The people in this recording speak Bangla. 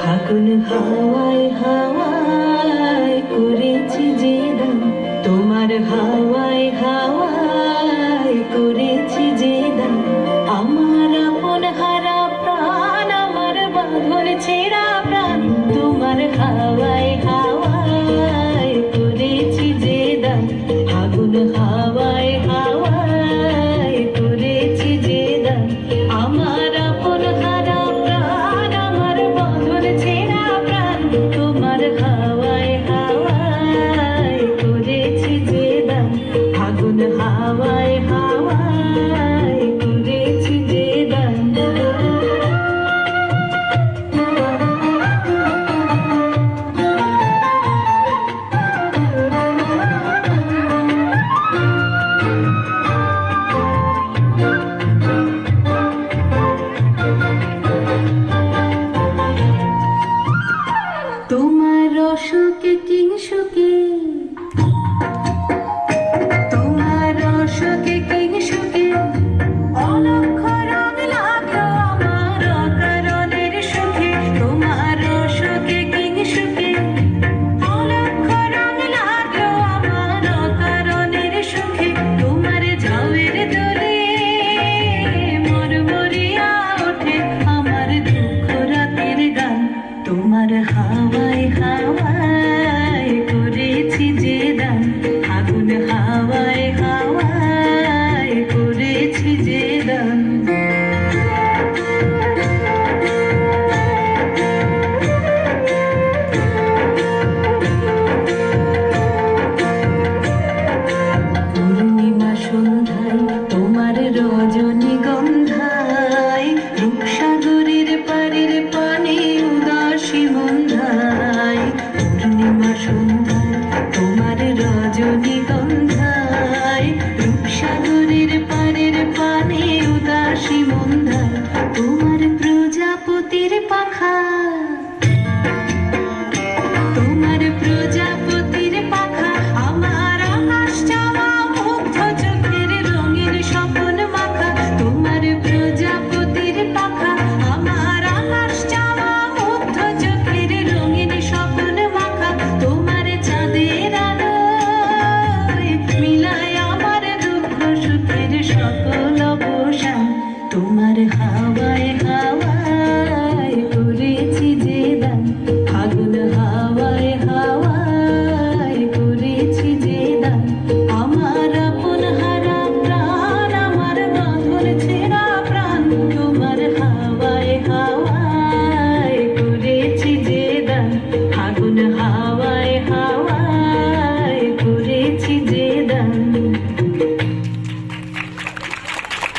ফাগুন হাওয়ায় হাওয়ায় করেছি যে দাম, তোমার হাওয়ায় হাওয়ায় করেছি যে দাম। আমার আপন হারা প্রাণ, আমার বাঁধন ছেঁড়া প্রাণ, তোমার হাওয়ায় হাওয়ায় করেছি যে দাম। ফাগুন হাওয়ায় হাওয়ায় করেছি যে দাম। আমার আপন হারা প্রাণ, আমার বাঁধন ছেঁড়া প্রাণ, তোমার হাওয়ায় হাওয়ায় করেছি যে দাম। ফাগুন হাওয়ায় হাওয়ায় করেছি যে দাম। তোমার অসুখে কিংসুকে, তোমার অসুখে কিংসুকে অলক্ষ রং লাগলো আমার অকারণের সুখে। তোমার অসুখে কিংসুকে অলক্ষ রং লাগলো আমার অকারণের সুখে। তোমার ঝাউয়ের দোলে মরমরিয়া ওঠে আমার দুঃখ রাতের গান। তোমার হাওয়ায় হাওয়ায় করেছি যে দান। ফাগুন হাওয়ায় হাওয়ায় করেছি যে দান। পূর্ণিমা সন্ধ্যায় তোমার রজনীগন্ধায়, রূপসাগরের পারের পানে উদাসী মন্ধায়। পূর্ণিমা সন্ধ্যায় তোমার রজনীগন্ধায়, রূপসাগরের পারের পানে উদাসী মন্ধায়। তোমার প্রজাপতির পাখা, তোমার প্রজাপতির পাখা আমার আকাশ চাওয়া মুগ্ধ চোখের রঙের স্বপন মাখা। তোমার প্রজাপতির পাখা আমার আকাশ চাওয়া মুগ্ধ চোখের রঙের স্বপন মাখা। তোমার চাঁদের আলোয় মিলায় আমার দুঃখ সুখের সকল অবসান। তোমার হাওয়ায় হাওয়া